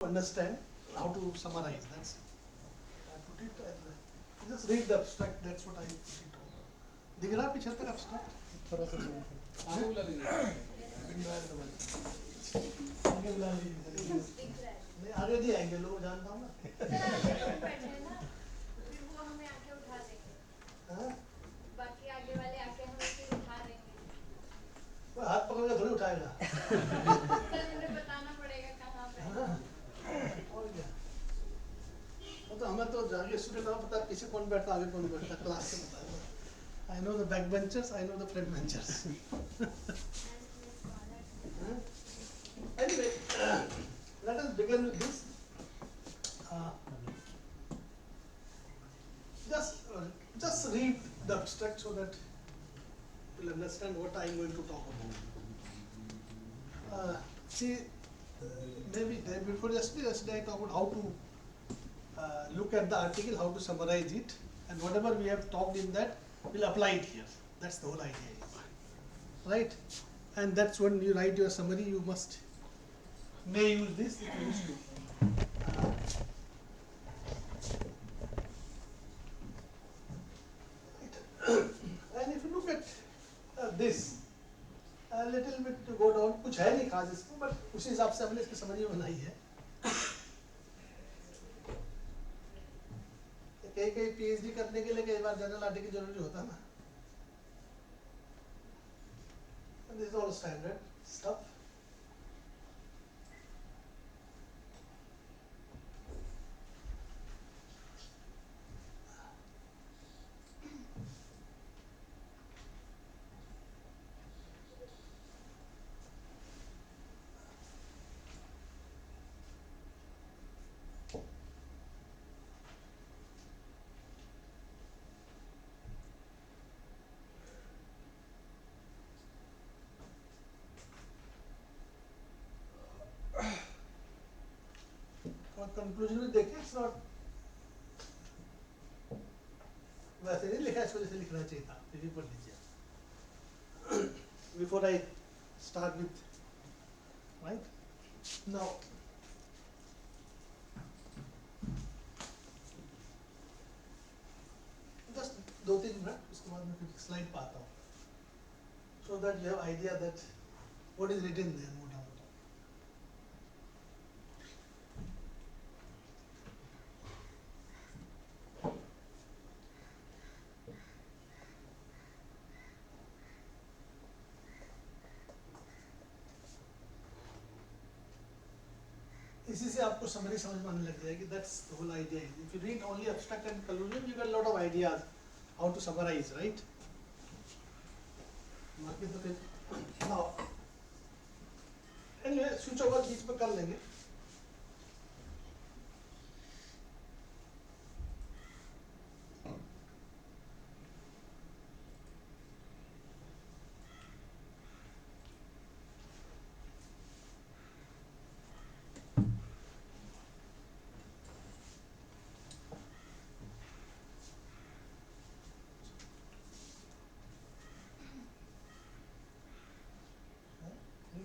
Understand how to summarize. That's I put it and just read the abstract. That's what I put it over. दिख रहा है पीछे तक abstract? थोड़ा सा आगे बुला लीजिए। नहीं आगे दिए आएंगे लोग जानता हूँ ना। फिर वो हमें आके उठा देंगे। बाकी आगे वाले आके हमें फिर उठा देंगे। वो हाथ पकड़ के थोड़ी उठाएगा। उन्हें बताना पड़ेगा कहाँ पे। और क्या? तो हमें तो जाके स्टूडेंट को पता पीछे कौन बैठता आगे कौन बैठता क्लास से पता है। I know the backbenchers, I know the frontbenchers. Anyway, let us begin with this. Just read the abstract so that you'll understand what I am going to talk about. See, maybe before yesterday I talked about how to look at the article, how to summarize it, and whatever we have talked in that, we'll apply it here. That's the whole idea, right? And that's when you write your summary, you may use this if you wish to. And if you look at this, a little bit to go down, कुछ है नहीं खास इसमें, but उसी हिसाब से हमने इसकी समरी बनाई है। कई PhD करने के लिए कई बार जर्नल आर्टिकल जरूरी होता है ना। And this is all standard stuff. और कंक्लूजन में देखिए, इट्स नॉट वैसे नहीं लिखा, इसको जैसे लिखना चाहिए था। फिर पढ़ लीजिए before I start with right now. Just 2-3 minute, उसके बाद मैं फिर स्लाइड पर आता हूँ, so that you have idea that what is written there मोटा मोटा। इसी से आपको समरी समझ में आने लग जाएगी। That's the whole idea. If you read only abstract and conclusion, you get lot of ideas how to summarize, right? बाकी तो फिर नाउ एनीवे स्विच ओवर बीच में कर लेंगे।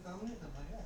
काम नहीं कर पाएगा।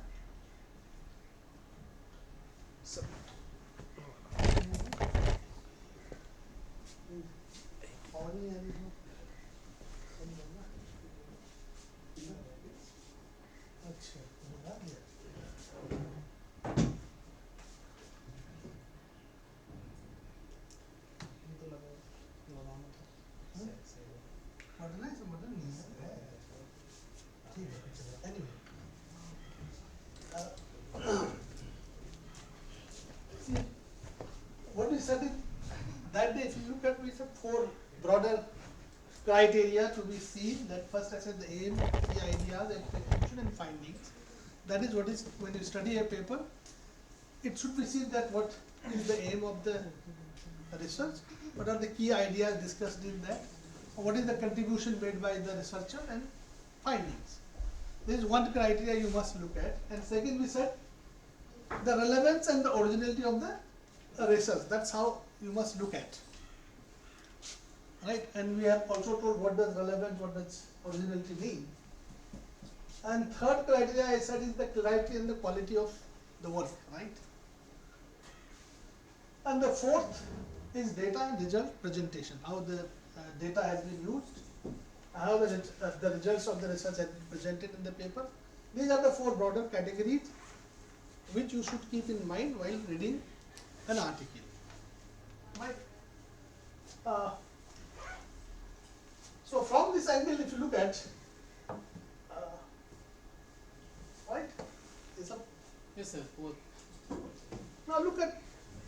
criteria to be seen. That first I said the aim, the ideas, execution and findings. That is what is, when you study a paper, it should be seen that what is the aim of the research, what are the key ideas discussed in that, what is the contribution made by the researcher and findings. This is one criteria you must look at. And second we said the relevance and the originality of the research. That's how you must look at. Right? And we have also told what does relevance, what does originality mean. And third criteria I said is the clarity and the quality of the work, right? And the fourth is data and result presentation, how the data has been used, how the results of the research have been presented in the paper. These are the four broader categories which you should keep in mind while reading an article. Right? So from this angle, if you look at, right? Is up. Yes, sir. Both. Now look at,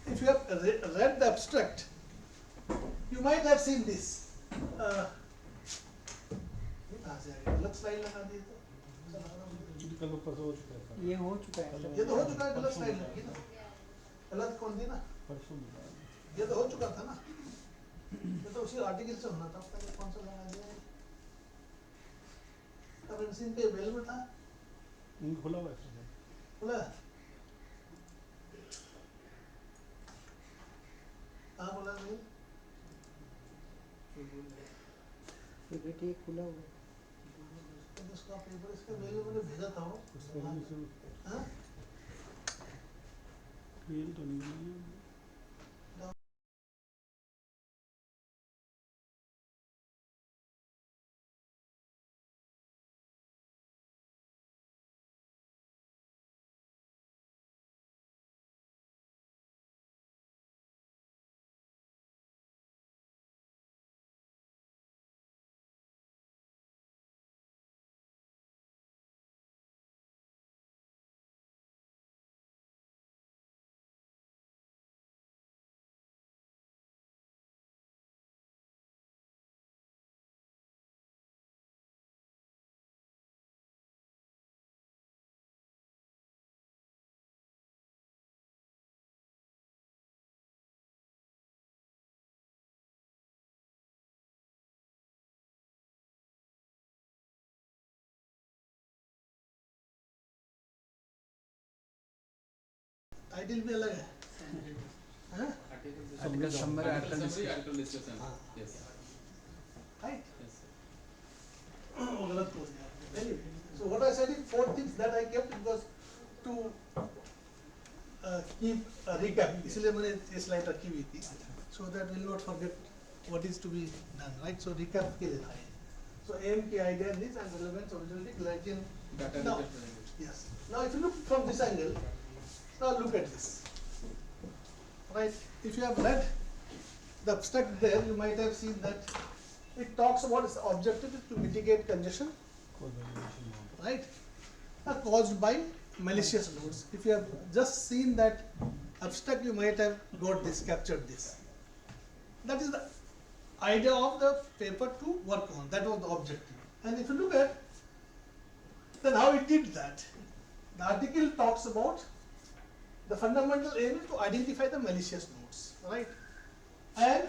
if you have read the abstract, you might have seen this. गलत slide लगा दिए तो ये हो चुका है ये तो हो चुका है, गलत स्लाइड लगी ना, गलत कौन दी ना, ये तो हो चुका था ना, ये तो उसी आर्टिकल से होना था, पहले कौन सा लगा दिया है, करण सिंह के मेल में था, खुला हुआ है खुला, कहाँ बोला मेल, ये खुला हुआ है इसका पेपर इसके मेल में मैंने भेजा था वो, हाँ? मेल तो नहीं है टाइटल भी अलग है, हाँ? Article summary, article discussion. Yes. Right? Yes. वो गलत हो गया. Anyway, so what I said is four things that I kept because to keep a recap. इसलिए मैंने ये slide रखी हुई थी, so that we'll not forget what is to be done, right? So recap के लिए था ये. So aim की idea is and relevance, originality, clarity and Data now, represented. yes. Now if you look from this angle, now look at this. Right? If you have read the abstract there, you might have seen that it talks about its objective is to mitigate congestion, right? Caused by malicious nodes. If you have just seen that abstract, you might have got this, captured this. That is the idea of the paper to work on. That was the objective. And if you look at then how it did that, the article talks about the fundamental aim is to identify the malicious nodes, right? And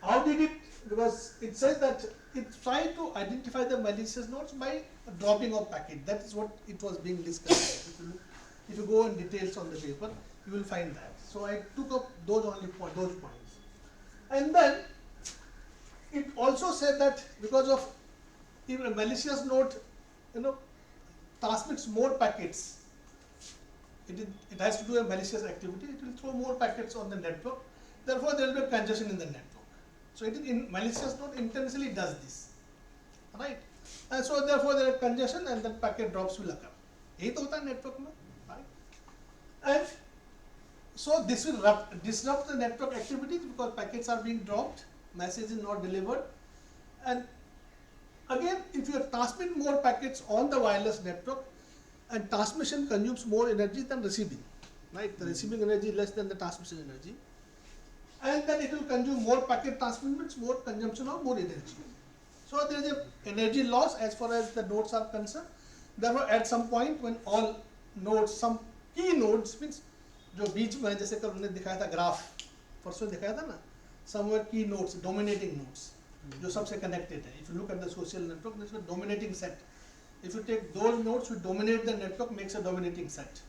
how did it, because it says that it tried to identify the malicious nodes by dropping of packet. That is what it was being discussed. If you go in details on the paper, you will find that. So I took up those those points. And then it also said that because of if a malicious node, transmits more packets, it has to do a malicious activity, it will throw more packets on the network, therefore there will be a congestion in the network. So it is in malicious node intentionally does this, right? And so therefore there is congestion and then packet drops will occur. यही तो होता है network में, right? And so this will disrupt the network activities because packets are being dropped, message is not delivered, and again if you transmit more packets on the wireless network, and transmission consumes more energy than receiving, right? The receiving energy less than the transmission energy. and then it will consume more packet transmit, more consumption of more energy. So there is a energy loss as far as the nodes are concerned. Therefore, at some point when all nodes, some key nodes means जो बीच में जैसे कल हमने दिखाया था graph, परसों दिखाया था ना, somewhere key nodes, dominating nodes, जो सबसे connected है. If you look at the social network, this is a dominating set. If you take those nodes which dominate the network, makes a dominating set.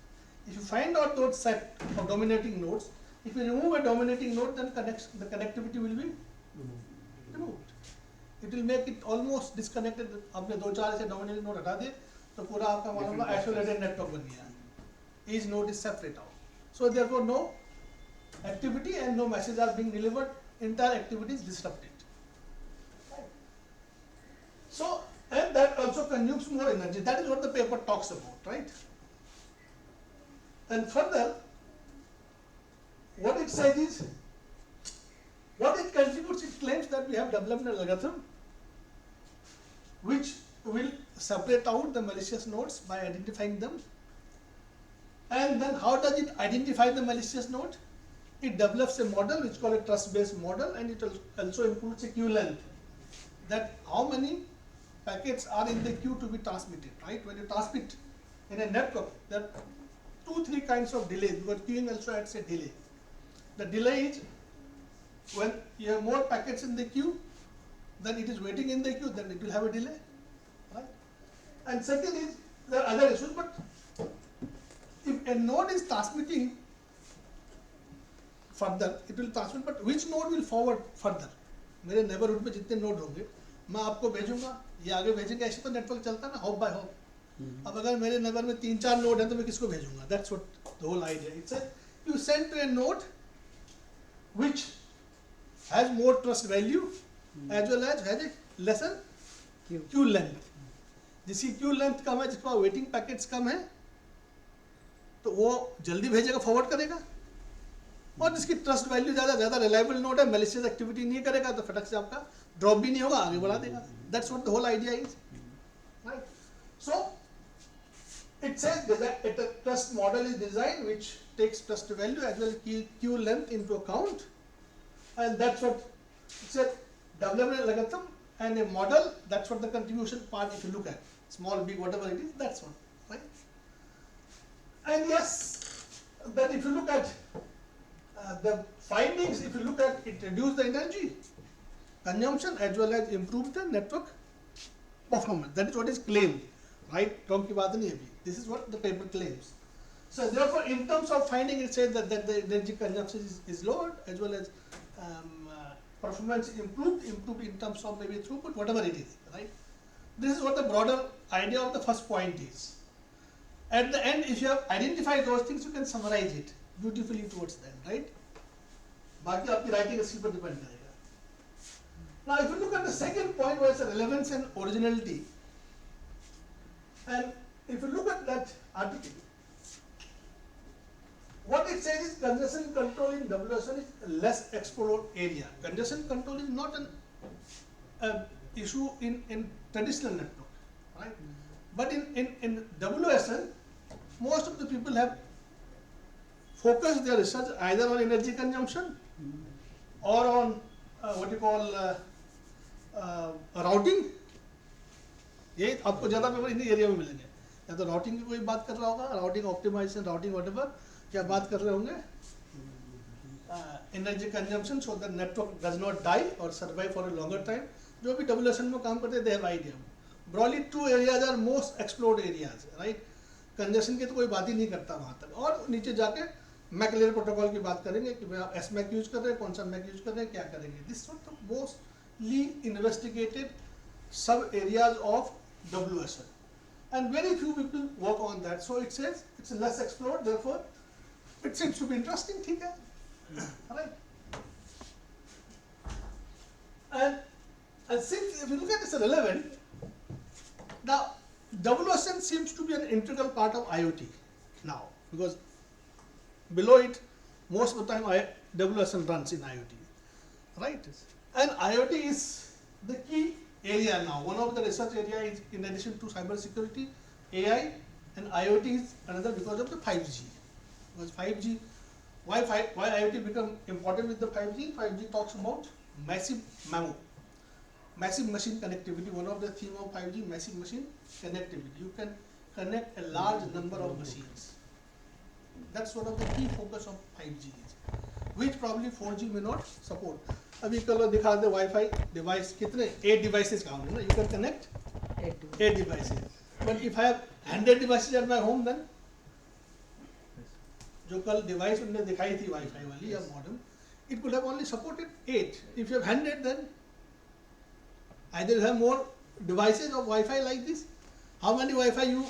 If you find out those set of dominating nodes, if you remove a dominating node, then the connectivity will be removed. It will make it almost disconnected. आपने दो चार ऐसे dominating node हटा दिए, तो पूरा आपका मालूम है isolated network बन गया. Each node is separate out. So therefore, no activity and no messages are being delivered. Entire activity is disrupted. So, and that also consumes more energy. That is what the paper talks about, right? And further, what it says is, what it contributes, it claims that we have developed an algorithm which will separate out the malicious nodes by identifying them. And then how does it identify the malicious node? It develops a model which is called a trust-based model, and it also includes a queue length, that how many packets are in the queue to be transmitted, right? When you transmit in a network, there are 2-3 kinds of delays, because queuing also adds a delay. The delay is when you have more packets in the queue, then it is waiting in the queue, then it will have a delay, right? And second is, there are other issues, but if a node is transmitting further, it will transmit, but which node will forward further? मेरे neighborhood में जितने node होंगे, मैं आपको भेजूंगा, ये आगे भेजेंगे, ऐसे तो नेटवर्क चलता है ना, हॉप बाय हॉप. अब अगर मेरे नगर में 3-4 नोड हैं तो मैं किसको भेजूंगा? That's what the whole idea. It's a, you send to a node which has more trust value as well as has a lesser queue length. जिसकी queue length कम है, जिसका waiting packets कम है, तो वो जल्दी भेजेगा, फॉरवर्ड करेगा. और जिसकी ट्रस्ट वैल्यू ज़्यादा रिलायबल नोड है, मैलिशियस एक्टिविटी नहीं करेगा, तो फटक से आपका ड्रॉप भी नहीं होगा, आगे बढ़ा देगा. That's what the whole idea is, right? So it says that a trust model is designed which takes trust value as well as queue length into account, and that's what it's a development algorithm and a model. That's what the contribution part, if you look at small, big, whatever it is, that's one, right? And yes, then if you look at the findings, if you look at it, reduce the energy consumption as well as improve the network performance. That is what is claimed, right? Tom की बात नहीं है अभी. This is what the paper claims. So therefore, in terms of finding, it says that the energy consumption is lowered as well as performance improved in terms of maybe throughput, whatever it is, right? This is what the broader idea of the first point is. At the end, if you have identified those things, you can summarize it beautifully towards them, right? बाकी आपकी writing skill पर depend करेगा. Now, if you look at the second point, where it's relevance and originality, and if you look at that article, what it says is congestion control in WSN is less explored area. Congestion control is not an issue in traditional network, right? But in WSN, most of the people have focused their research either on energy consumption or on what you call routing. ये आपको ज़्यादा paper in area में मिलेंगे. या तो routing की कोई बात कर रहा होगा, राउटिंग ऑप्टिमाइजेशन, राउटिंग व्हाटएवर, क्या बात कर रहे होंगे, energy consumption so that network does not die or survive for a longer time. जो भी WSN में काम करते हैं, they have idea. Broadly 2 areas are most explored areas, right? Consumption की तो कोई बात ही नहीं करता वहाँ तक. और नीचे जाके मैक लेयर प्रोटोकॉल की बात करेंगे कि भाई आप एस मैक यूज कर रहे हैं, कौन सा मैक यूज कर रहे हैं, क्या करेंगे. This were the mostly investigated sub areas of WSN. And very few people work on that. So it says it's less explored, therefore it seems to be interesting, ठीक है? Right? And since if you look at this relevant, now WSN seems to be an integral part of IoT now, because below it most of the time WSN runs in IoT, right? And IoT is the key area now. One of the research area is, in addition to cyber security, AI, and IoT is another because of the 5G. Because 5G, Why IoT become important with the 5G? 5G talks about massive MAMO, massive machine connectivity. One of the theme of 5G, massive machine connectivity. You can connect a large number of machines. That's one of the key focus of 5G, which probably 4G may not support. अभी कल दिखा दे Wi-Fi device कितने 8 devices count है ना? You can connect 8 devices. But if I have 100 devices at my home, then जो कल device उन्होंने दिखाई थी Wi-Fi वाली या modem, it could have only supported 8. If you have 100, then either you have more devices of Wi-Fi like this. How many Wi-Fi you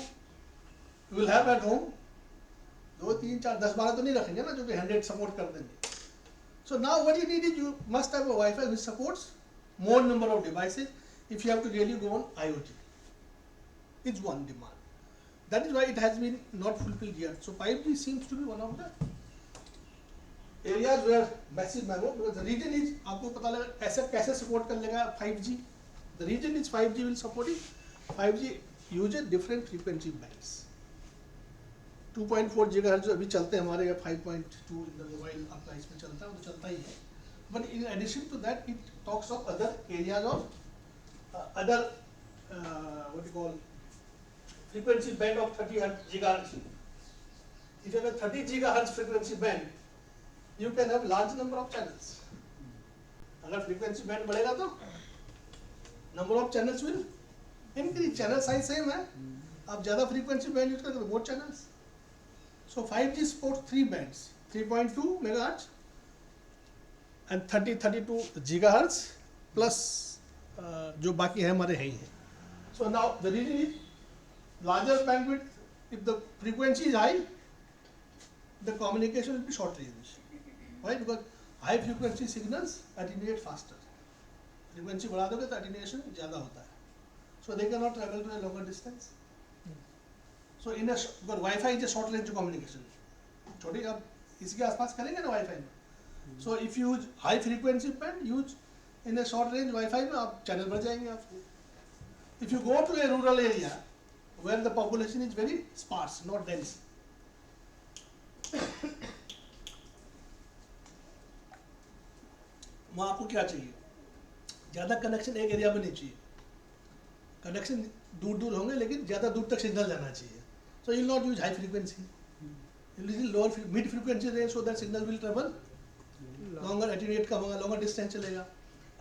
will have at home? 2, 3, 4, 10, 12 तो नहीं रखेंगे ना जो कि 100 support कर देंगे. So now what you need is you must have a Wi-Fi which supports more number of devices if you have to really go on IoT. It's one demand. That is why it has been not fulfilled yet. So 5G seems to be one of the areas where massive MAMO, because the region is, आपको पता लगा ऐसा कैसे support कर लेगा 5G. The region is 5G will support it. 5G uses different frequency bands. 2.4 GHz जो अभी चलते हैं हमारे या 5.2 in the mobile आपका इसमें चलता है वो तो चलता ही है. But in addition to that, it talks of other areas of other what you call frequency band of 30 GHz. If you have a 30 GHz frequency band, you can have large number of channels. अगर frequency band बढ़ेगा तो number of channels will increase. Channel size same है. आप ज़्यादा frequency band use करेंगे तो more channels. So 5G supports 3 bands, 3.2 megahertz and 32 gigahertz plus जो बाकी है हमारे है ही है. So now the reason is larger bandwidth. If the frequency is high, the communication will be short range, right? Because high frequency signals attenuate faster. Frequency बढ़ा दोगे तो attenuation ज़्यादा होता है. So they cannot travel to a longer distance. So in a because Wi-Fi is a short range communication. छोटी आप इसके आसपास करेंगे ना Wi-Fi में. So if you use high frequency band, use in a short range Wi-Fi में आप channel बढ़ जाएंगे आपके. If you go to a rural area where the population is very sparse, not dense, वहाँ आपको क्या चाहिए? ज़्यादा कनेक्शन एक एरिया में नहीं चाहिए. कनेक्शन दूर दूर होंगे लेकिन ज़्यादा दूर तक सिग्नल जाना चाहिए. So you will not use high frequency. You will use lower mid frequency range so that signal will travel longer, attenuate कम होगा, longer distance चलेगा.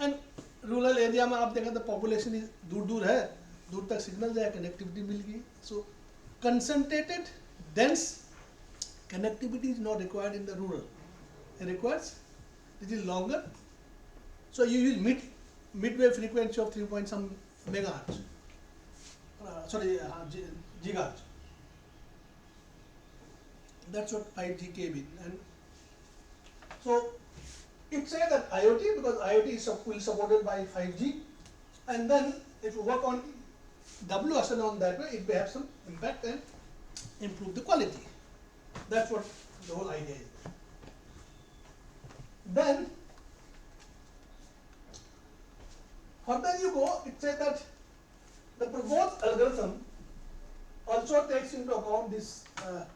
And rural area में आप देखें तो population is दूर दूर है, दूर तक सिग्नल जाए, connectivity मिल गई. So concentrated dense connectivity is not required in the rural. It requires little longer. So you use midwave frequency of 3 point some megahertz. Gigahertz. That's what 5G came in. And so it says that IoT, because IoT is supported by 5G, and then if you work on WSN on that way, it may have some impact and improve the quality. That's what the whole idea is. Then further you go, it says that the proposed algorithm also takes into account this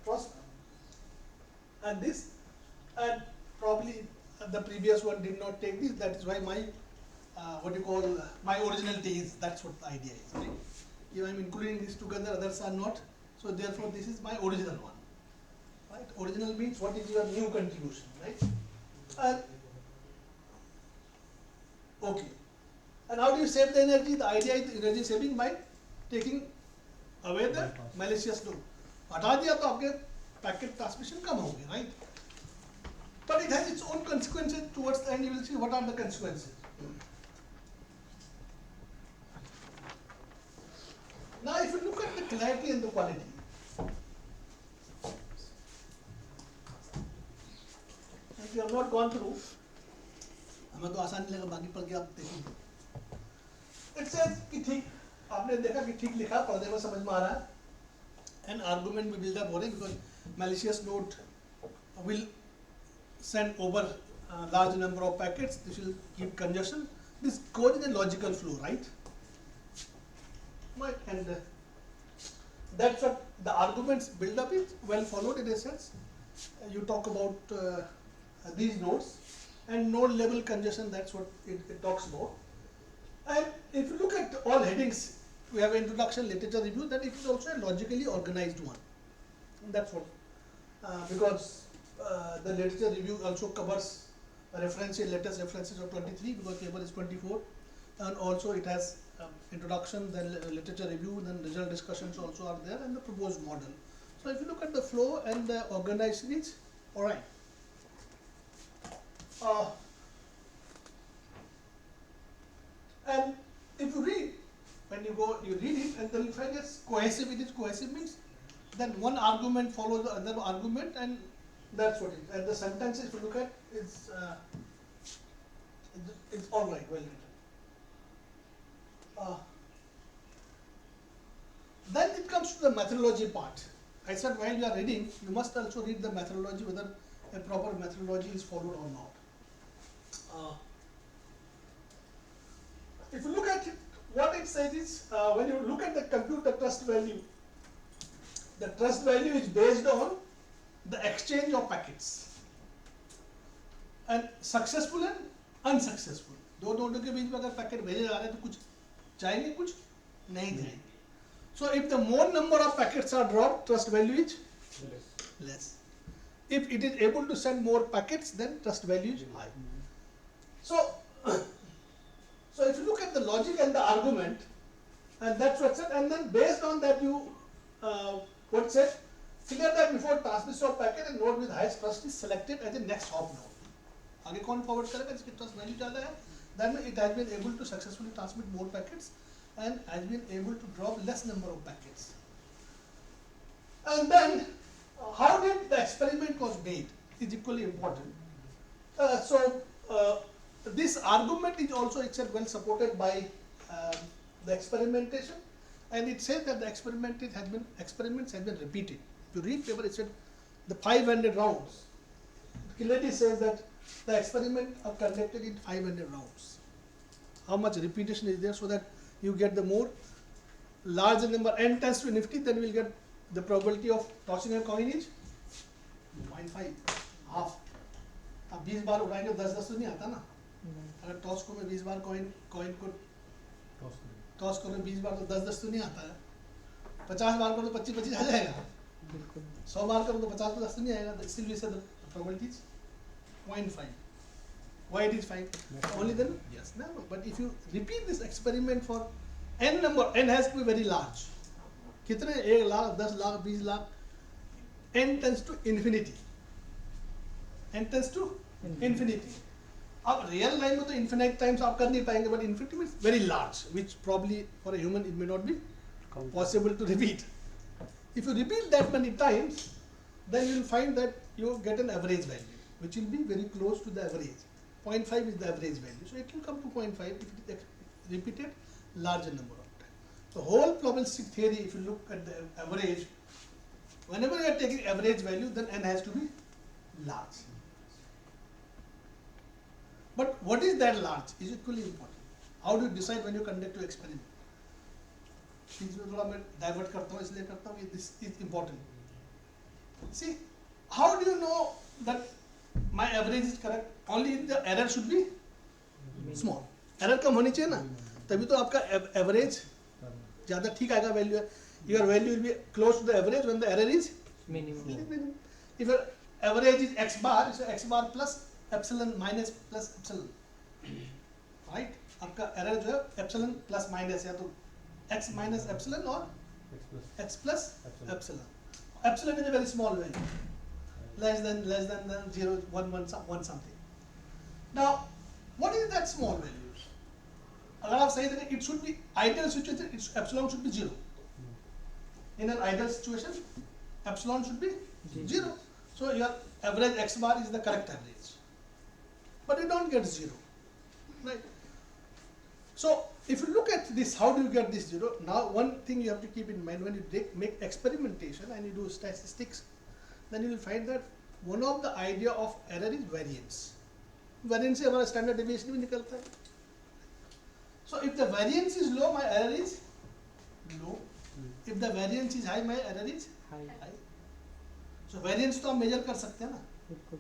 trust and this, and probably the previous one did not take this. That is why my my originality is. That's what the idea is. Right? If I am including this together, others are not. So therefore, this is my original one. Right? Original means what is your new contribution, right? Okay. And how do you save the energy? The idea is energy saving by taking away the malicious loop. हटा दिया तो आपके packet transmission कम होगी, right? But it has its own consequences towards the end. You will see what are the consequences. Now, if you look at the clarity and the quality, if you have not gone through, हमें तो आसान नहीं लगा, बाकी पढ़ के आप देखेंगे. It says कि ठीक, आपने देखा कि ठीक लिखा, पढ़ने में समझ में आ रहा है. An argument will build up हो रही because malicious node will send over a large number of packets. This will keep congestion. This goes in a logical flow, right? Right, and that's what the arguments build up is well followed in a sense. you talk about these nodes, and node level congestion, that's what it talks about. And if you look at all headings, we have introduction, literature review, then it is also a logically organized one. That's what, because the literature review also covers latest references of 23, because paper is 24, and also it has introduction, then literature review, then result discussions also are there, and the proposed model. So if you look at the flow and the organized series, all right. And if you read, when you go, you read it, and then you find it's cohesive. It is cohesive means then one argument follows the other argument, and that's what it is. And the sentences, if you look at, it's all right, well written. Then it comes to the methodology part. I said while you are reading, you must also read the methodology, whether a proper methodology is followed or not. If you look at it, what it says is, when you look at the computer trust value, the trust value is based on the exchange of packets, and successful and unsuccessful. दो नोडों के बीच में अगर packet भेजे जा रहे हैं तो कुछ जाएंगे, कुछ नहीं जाएंगे. So if the more number of packets are dropped, trust value is less. If it is able to send more packets, then trust value is high. So if you look at the logic and the argument, and that's what's it, and then based on that you what's it, clear that before transmission of packet, a node with highest trust is selected as a next hop node. आगे कौन forward करेगा जिसकी trust value ज़्यादा है, then it has been able to successfully transmit more packets and has been able to drop less number of packets. And then how did the experiment was made is equally important. This argument is also itself well supported by the experimentation, and it says that the experiments have been repeated. If you read paper, it said the 500 rounds. It clearly says that the experiment are conducted in 500 rounds. How much repetition is there so that you get the more larger number, n tends to infinity, then you will get the probability of tossing a coin is 0.5, half. अब 20 बार उड़ाएंगे 10-10 तो नहीं आता ना. अगर toss को मैं 20 बार coin को toss करो 20 बार तो 10-10 तो नहीं आता है. 50 बार करो तो 25-25 आ जाएगा. 100 बार करो तो 50-50 तो नहीं आएगा. Still we say the probability is 0.5. Why it is 5? Only then? Yes. No. But if you repeat this experiment for n number, n has to be very large. कितने 1 lakh, 10 lakh, 20 lakh, n tends to infinity. N tends to infinity. अब real life में तो infinite times आप कर नहीं पाएंगे, but infinity means very large, which probably for a human it may not be possible to repeat. If you repeat that many times, then you will find that you get an average value, which will be very close to the average. 0.5 is the average value, so it will come to 0.5 if it is repeated larger number of times. The whole probabilistic theory, if you look at the average, whenever you are taking average value, then n has to be large. But what is that large is equally important. How do you decide when you conduct your experiment? इसमें थोड़ा मैं divert करता हूँ, इसलिए करता हूँ कि this is important. See, how do you know that my average is correct? Only the error should be small. Error कम होनी चाहिए ना, तभी तो आपका average ज़्यादा ठीक आएगा value है. Your value will be close to the average when the error is minimum. If your average is x bar, it's x bar plus epsilon minus plus epsilon, right? आपका error जो है epsilon plus minus या तो x minus epsilon or x plus epsilon. Epsilon is a very small value, less than 0, 1 something. Now, what is that small value? अगर आप सही देखें, it should be ideal situation. Epsilon should be 0. In an ideal situation, epsilon should be 0. So your average x bar is the correct average, but you don't get 0, right? So if you look at this, how do you get this 0? Now one thing you have to keep in mind when you make experimentation and you do statistics, then you will find that one of the idea of error is variance. Variance से हमारा standard deviation भी निकलता है. So if the variance is low, my error is low. If the variance is high, my error is high. So variance तो आप major कर सकते हैं ना. बिल्कुल.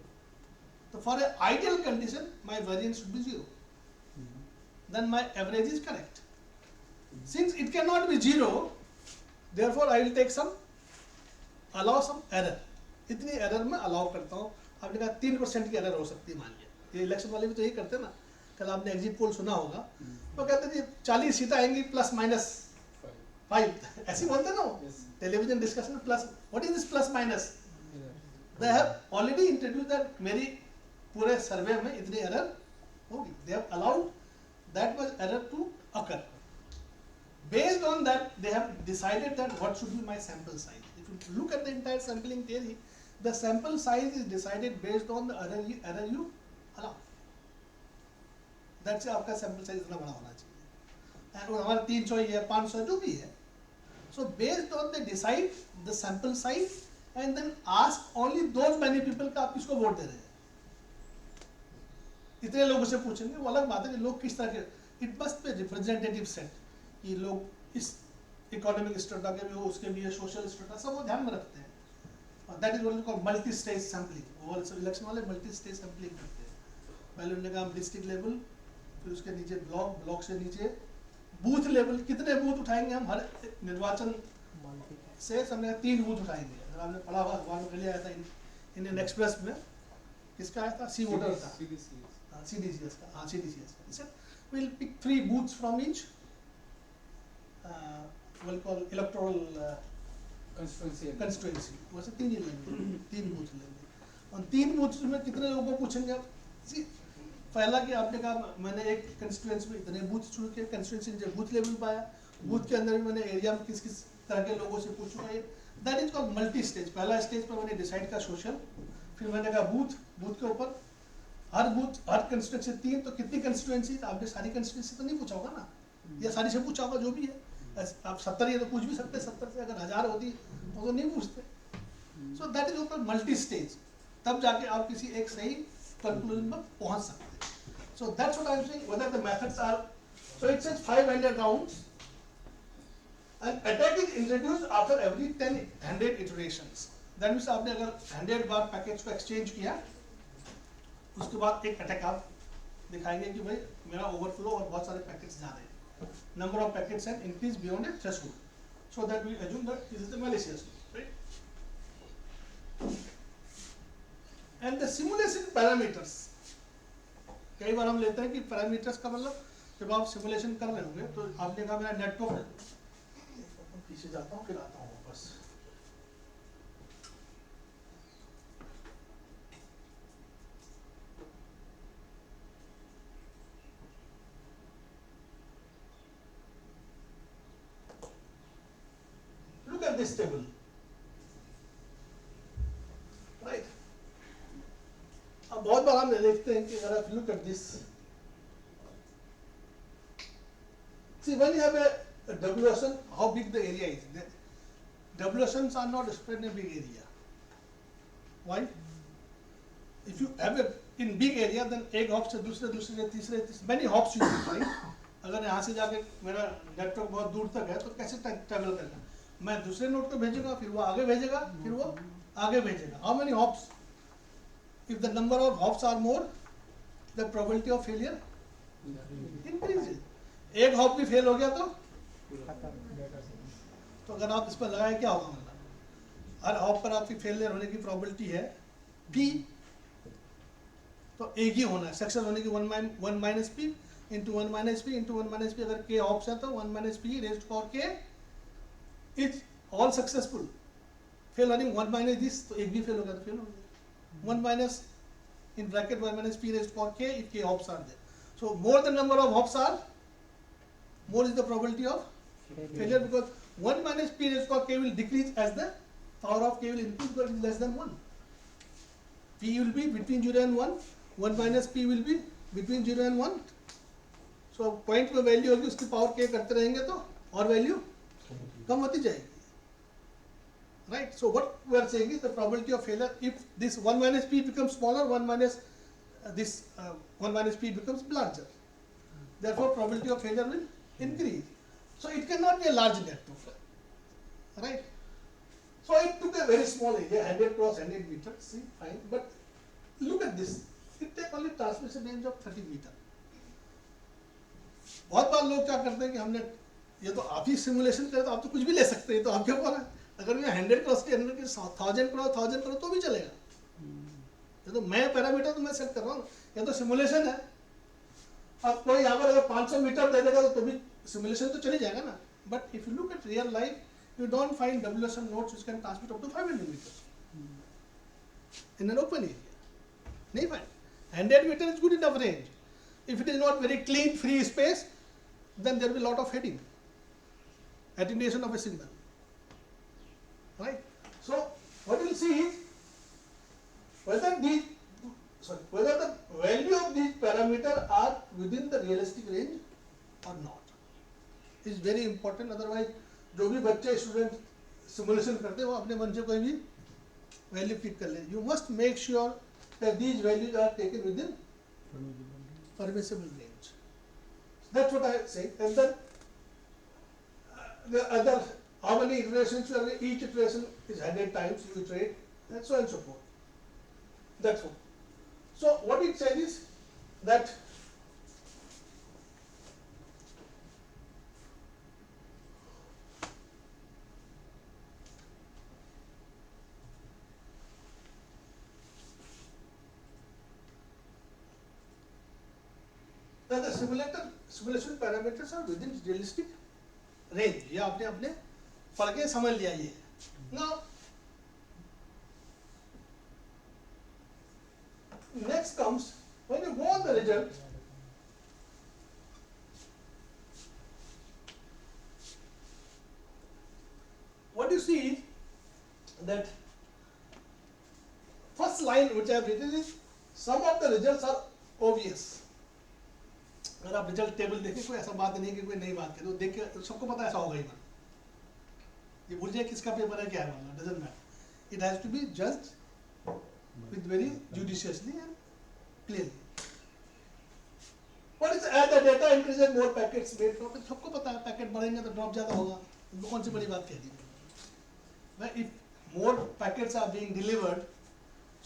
तो for a ideal condition my variance should be 0. Then my average is correct. Since it cannot be 0, therefore I will take allow some error. इतनी error मैं allow करता हूँ. आपने कहा 3% की error हो सकती है, मान लिया. ये इलेक्शन वाले भी तो यही करते हैं ना. कल आपने एग्जिट पोल सुना होगा, तो कहते हैं 40 सीटें आएंगी प्लस माइनस 5. ऐसे बोलते हैं ना टेलीविजन डिस्कशन में. Plus what is this plus minus? They have already introduce that मेरी पूरे सर्वे में इतनी एरर होगी. They have allowed that much error to occur. Based on that, they have decided that what should be my sample size. If you look at the entire sampling theory, the sample size is decided based on the error you allow. That's आपका sample size इतना बड़ा होना चाहिए. And हमारे 300 है, 500 जो भी है. So based on they decide the sample size and then ask only those many people का आप किसको वोट दे रहे हैं. इतने लोगों से पूछेंगे, वो अलग बात है कि लोग किस तरह के. It must be representative set कि लोग इस इकोनॉमिक स्टेटा के भी हो, उसके भी है, सोशल स्टेटा, सब वो ध्यान में रखते हैं. और that is what called multi stage sampling. वो इलेक्शन वाले मल्टी स्टेज सैंपलिंग करते हैं. पहले उन्होंने कहा डिस्ट्रिक्ट लेवल, फिर उसके नीचे ब्लॉक, ब्लॉक से नीचे बूथ लेवल. कितने बूथ उठाएंगे हम हर निर्वाचन से? हमने 3 बूथ उठाएंगे. अगर आपने पढ़ा हुआ अखबार में आया था इंडियन एक्सप्रेस में, किसका आया था? सी वोटर था, CDCS का. हाँ, CDCS का. He said we'll pick 3 booths from each we'll call electoral constituency. वैसे 3 ही लेंगे, 3 बूथ लेंगे. और 3 बूथ में कितने लोगों को पूछेंगे आप? पहला कि आपने कहा मैंने एक कंस्टिट्यूएंसी में इतने बूथ शुरू किए, कंस्टिट्यूएंसी ने बूथ लेवल पाया, बूथ के अंदर भी मैंने एरिया में किस किस तरह के लोगों से पूछूंगा. ये that is called multi stage. पहला स्टेज पर मैंने डिसाइड का सोशल, फिर मैंने कहा बूथ, बूथ के ऊपर हर बूथ, हर कंस्टिट्यूएंसी 3, तो कितनी कंस्टिट्यूएंसी? आपने सारी कंस्टिट्यूएंसी तो नहीं पूछा होगा ना, या सारी से पूछा होगा जो भी है. आप 70 ये तो पूछ भी सकते, 70 से अगर 1000 होती तो नहीं पूछते. सो दैट इज ऊपर मल्टी स्टेज. तब जाके आप किसी एक सही कंक्लूजन पर पहुंच सकते हैं. So that's what I am saying. Whether the methods are, so it says 500 rounds and attack is introduced after every 100 iterations. That means आपने अगर 100 बार पैकेज को एक्सचेंज किया, उसके बाद एक अटैक आप दिखाएंगे कि भाई मेरा ओवरफ्लो और बहुत सारे पैकेट्स जा रहे हैं. Number of packets have increase beyond a threshold, so that we assume that this is the malicious, right. And the simulation parameters, कई बार हम लेते हैं कि पैरामीटर्स का मतलब जब आप सिमुलेशन कर रहे होंगे तो आपने कहा मेरा नेटवर्क, पीछे जाता हूँ फिर आता हूँ वापस. This table, right? अब बहुत बार हम देखते हैं कि अगर आप look at this, see when you have a WSN, how big the area is. The WSNs are not spread in a big area. Why? If you have a in big area, then एक hop से दूसरे तीसरे many hops you need, right? अगर यहाँ से जाके मेरा network बहुत दूर तक है तो कैसे ट्रैवल करना? मैं दूसरे नोड को भेजूंगा, फिर वो आगे भेजेगा, फिर वो आगे भेजेगा. How many hops? If the number of hops are more, the probability of failure increases. एक हॉप भी फेल हो गया तो अगर आप इस पर लगाए क्या होगा? मतलब हर हॉप पर आपकी फेलियर होने की प्रोबेबिलिटी है p, तो एक ही होना है. सक्सेस होने की 1 minus P into 1 minus P into 1 minus P. अगर k हॉप्स है तो 1 minus P raised power k is all successful. Fail होने 1 माइनस दिस, तो एक भी फेल हो गया तो फेल हो गया. 1 minus in bracket 1 minus p raised to power k if k hops are there. So more the number of hops are, more is the probability of failure, because 1 minus p raised to power k will decrease as the power of k will increase, but it is less than 1. P will be between 0 and 1, 1 minus p will be between 0 and 1. So point में value होगी, उसकी power k करते रहेंगे तो और value कम होती जाएगी. Right? So what we are saying is the probability of failure, if this 1 minus p becomes smaller, 1 minus this 1 minus p becomes larger. Therefore probability of failure will increase. So it cannot be a large network. Right? So it took a very small area, 100 cross 100 meter, see, fine, but look at this, it take only transmission range of 30 meter. बहुत बार लोग क्या करते हैं कि हमने ये तो आप ही सिमुलेशन करें तो आप तो कुछ भी ले सकते हैं, तो आपके ऊपर है, अगर मैं 100 क्रॉस के 100 के 1000 करो तो भी चलेगा, ये तो मैं पैरामीटर तो मैं सेट कर रहा हूँ, ये तो सिमुलेशन है। अब कोई यहाँ पर अगर 500 मीटर दे देगा तो भी सिमुलेशन तो चली जाएगा ना, but if you look at real life you don't find WSM nodes which can transmit up to 500 meters in an open area. नहीं find. 100 meter is good enough range. If it is not very clean, free space, then there will be a lot of heading, attenuation of a signal. Right? So what you will see is whether the value of these parameters are within the realistic range or not is very important. Otherwise, जो भी बच्चे student simulation करते हैं वो अपने मन से कोई भी वैल्यू पिक कर ले. You must make sure that these values are taken within permissible range. That's what I say. And then the other, how many iterations you have, each iteration is 100 times you iterate, and so on and so forth. That's all. So what it says is that the simulation parameters are within realistic range. ये आपने अपने पढ़ के समझ लिया ये. Now next comes when you want the result. What you see is that first line which I have written is some of the results are obvious. अगर आप रिजल्ट टेबल देखें कोई ऐसा बात नहीं है कि कोई नई बात है, तो देख के सबको पता ऐसा होगा ही ना. ये भूल जाए किसका पेपर है क्या है, doesn't matter. It has to be judged with very judiciously and clearly. What is as the data increases more packets made from, सबको पता है पैकेट बढ़ेंगे तो ड्रॉप ज्यादा होगा, कौन सी बड़ी बात कह दी. If more packets are being delivered,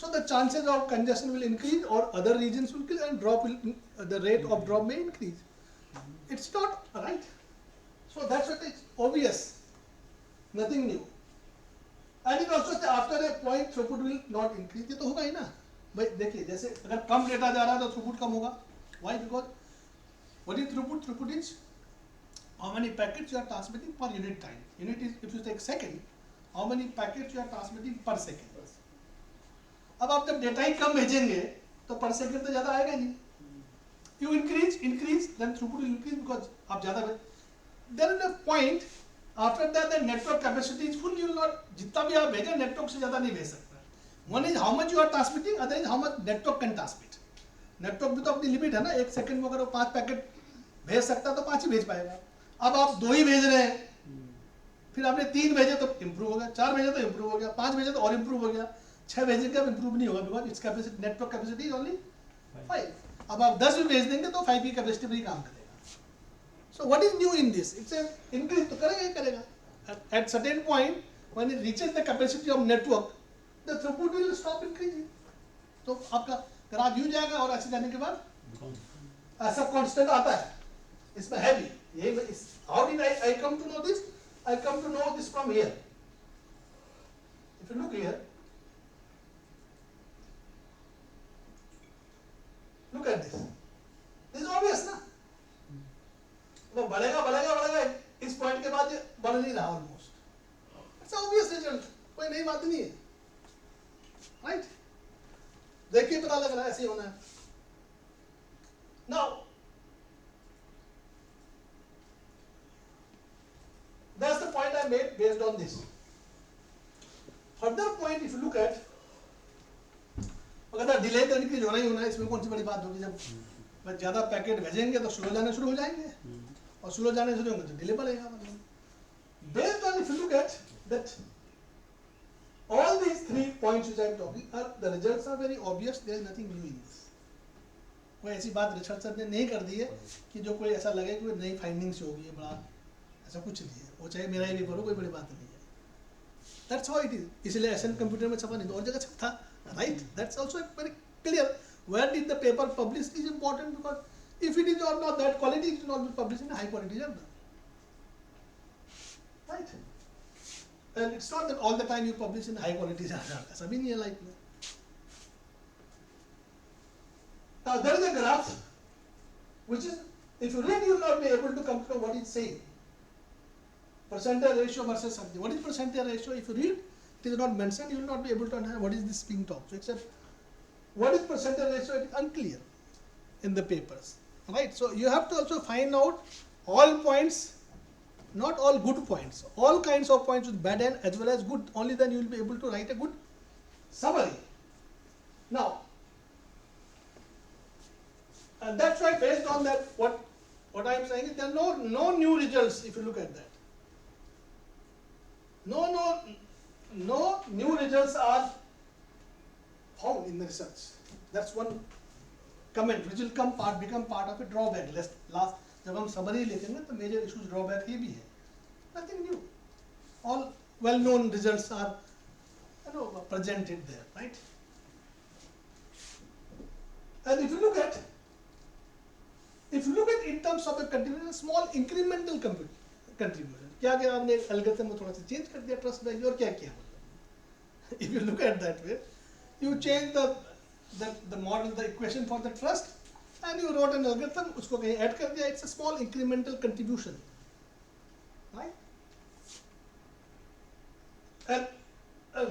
so the chances of congestion will increase or other regions will increase and drop will, the rate of drop may increase. It's not right. So that's what is obvious, nothing new. And it also after a point throughput will not increase. ये तो होगा ही ना भाई. देखिए जैसे अगर कम data जा रहा है तो throughput कम होगा. Why? Because what is throughput? Throughput is how many packets you are transmitting per unit time. Unit is, if you take second, how many packets you are transmitting per second. अब आप जब data ही कम भेजेंगे तो पर second तो ज्यादा आएगा नहीं. You increase then throughput will increase because आप ज्यादा there is a point after that the network capacity is full. You will not, जितना भी आप भेजें नेटवर्क से ज्यादा नहीं भेज सकता. One is how much you are transmitting, other is how much network can transmit. Network भी तो अपनी लिमिट है ना, एक सेकंड में अगर वो 5 पैकेट भेज सकता है तो 5 ही भेज पाएगा. अब आप 2 ही भेज रहे हैं, फिर आपने 3 भेजे तो इंप्रूव हो गया, 4 भेजे तो इंप्रूव हो गया, 5 भेजे तो और इंप्रूव हो गया, 6 भेजने का इंप्रूव नहीं होगा because its capacity, network capacity is only 5. अब आप 10 भी भेज देंगे तो 5 की कैपेसिटी भी काम करेगा. So what is new in this? It's increase तो करेगा ही करेगा. At certain point when it reaches the capacity of network the throughput will stop increasing. तो आपका ग्राफ यूं जाएगा और ऐसे जाने के बाद ऐसा कांस्टेंट आता है. इसमें है भी ये. How did I come to know this? I come to know this from here. If you look here, look at this. This is obvious ना. वो बढ़ेगा इस पॉइंट के बाद ये बढ़ नहीं रहा ऑलमोस्ट. इट्स ऑब्वियस रिजल्ट, कोई नई बात नहीं है. राइट? देखिए पता लग रहा है ऐसे ही होना है. Now that's the point I made based on this. Further point, if you look at, अगर डिले तो इंक्रीज होना ही होना है, इसमें कौन सी बड़ी बात होगी. जब ज़्यादा पैकेट भेजेंगे तो स्लो जाने शुरू हो जाएंगे और स्लो जाने शुरू होंगे तो डिले बढ़ेगा. Based on, if you look at that all these 3 points which I am talking are, the results are very obvious. There is nothing new in this. कोई ऐसी बात रिसर्चर ने नहीं कर दी है कि जो कोई ऐसा लगे कि नई फाइंडिंग्स होगी. बड़ा ऐसा कुछ नहीं है. वो चाहे मेरा ही पेपर हो, कोई बड़ी बात नहीं है. That's how it is. इसलिए एसएन कंप्यूटर में छपा नहीं तो और जगह छपता, right? That's also very clear. Where did the paper publish is important, because if it is not that quality, it will not be published in a high quality journal, right? And it's not that all the time you publish in high quality journal. ऐसा भी नहीं है life में. Now there is a graph, which is, if you read, you will not be able to come to what it's saying. Percentage ratio versus something. What is percentage ratio? If you read, it is not mentioned. You will not be able to understand what is this being talked. So except what is percentage ratio? It is unclear in the papers, right? So you have to also find out all points, not all good points, all kinds of points with bad end as well as good. Only then you will be able to write a good summary. Now, and that's why based on that, what I am saying is there are no new results if you look at that. No new results are found in the research. That's one comment which will become part of a drawback. Last जब हम summary लिखेंगे तो major issues drawback ये भी है. Nothing new. All well-known results are presented there, right? And if you look at in terms of a contribution, small incremental contribution. क्या क्या आपने एल्गोरिथम में थोड़ा सा चेंज कर दिया ट्रस्ट वैल्यू और क्या किया मतलब. If you look at that way, you change the model, the equation for the trust, and you wrote an algorithm, उसको कहीं ऐड कर दिया. It's a small incremental contribution, right? And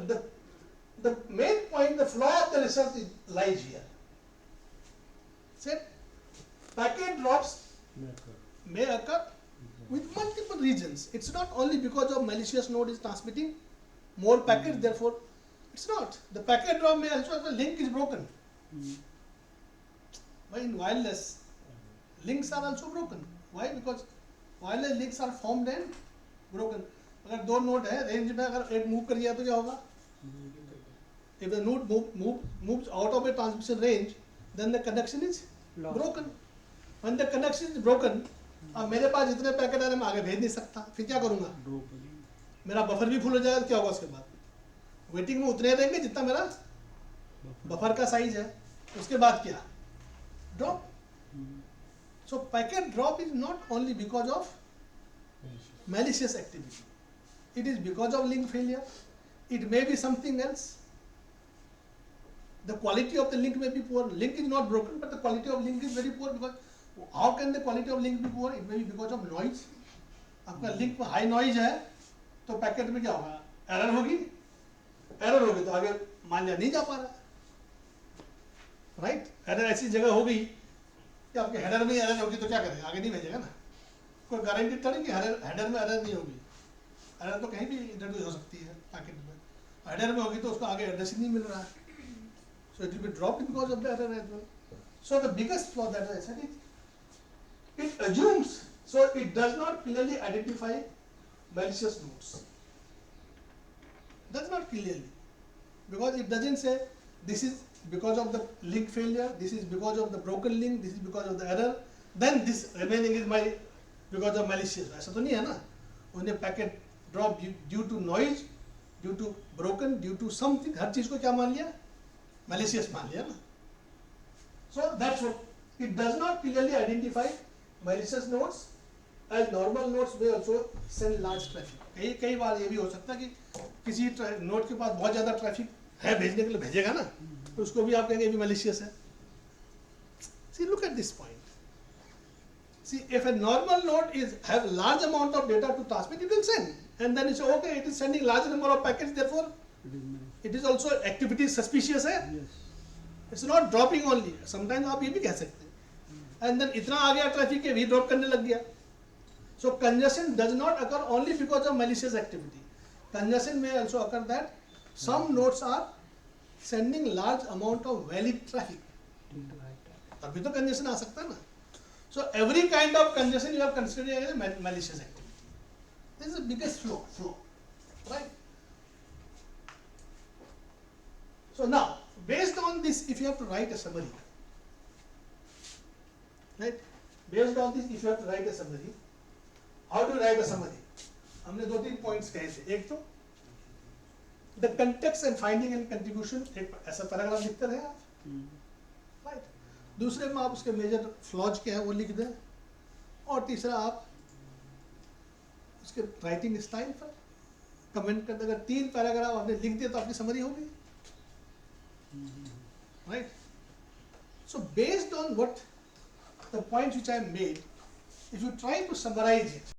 the main point, the flaw of the research lies here. Said packet drops may occur with multiple reasons. It's not only because of malicious node is transmitting more packets, therefore it's not. The packet drop may also the link is broken. Why in wireless links are also broken? Why? Because wireless links are formed and broken. अगर दो node है range में, अगर एक move कर गया तो क्या होगा? If the node moves out of a transmission range, then the connection is broken. When the connection is broken, अब मेरे पास जितने पैकेट आ रहे मैं आगे भेज नहीं सकता. फिर क्या करूँगा? मेरा बफर भी फुल हो जाएगा तो क्या होगा उसके बाद? वेटिंग में उतने रहेंगे जितना मेरा बफर का साइज है. उसके बाद क्या? Drop. So packet drop is not only because of malicious activity. It is because of link failure. It may be something else. The quality of the link may be poor. Link is not broken, but the quality of link is very poor. Because how can the quality of link be poor? It may be because of noise. आपका link में high noise है तो packet में क्या होगा? Error होगी. Error होगी तो आगे मान लिया नहीं जा पा रहा, राइट? एरर ऐसी जगह हो गई कि आपके हेडर में एरर होगी तो क्या करेगा? आगे नहीं भेजेगा ना. कोई गारंटी थोड़ी कि हेडर में एरर नहीं होगी. एरर तो कहीं भी इंट्रोड्यूस हो सकती है पैकेट में. हेडर में होगी तो उसको आगे एड्रेस ही नहीं मिल रहा है. So it will be dropped because of the error as well. So the biggest flaw that I said is it assumes, so it does not clearly identify malicious nodes. Does not clearly, because it doesn't say this is because of the link failure, this is because of the broken link, this is because of the error, then this remaining is because of malicious. ऐसा तो नहीं है ना. उन्हें packet drop due to noise, due to broken, due to something, हर चीज को क्या मान लिया? Malicious मान लिया ना. So that's what it does not clearly identify malicious nodes, as normal nodes may also send large traffic. कई बार ये भी हो सकता है कि किसी नोड के पास बहुत ज़्यादा ट्रैफिक है, भेजने के लिए भेजेगा ना, तो उसको भी आप कहेंगे भी malicious है. See, look at this point. See, if a normal node have large amount of data to transmit, it will send, and then you say, okay, it is sending large number of packets, therefore it is also activity suspicious है. Yes. It's not dropping only. Sometimes आप ये भी कह सकते हैं. And then इतना आ गया traffic के भी ड्रॉप करने लग गया. So congestion does not occur only because of malicious activity. Congestion may also occur that some nodes are sending large amount of valid traffic. तभी तो congestion आ सकता है ना. So every kind of congestion you have considered as a malicious activity. This is the biggest flaw, right? So now, based on this, if you have to write a summary, right? Based on this, if you have to write a summary, how do you write a summary? हमने 2-3 points कहे थे. एक तो the context and finding and contribution, एक ऐसा paragraph लिखते रहे आप, राइट। दूसरे में आप उसके मेजर फ्लॉज क्या है वो लिख दें, और तीसरा आप उसके राइटिंग स्टाइल पर कमेंट कर दें। अगर 3 पैराग्राफ आपने लिख दिया तो आपकी समरी होगी, right. So based on what the points which I made, if you try to summarize it,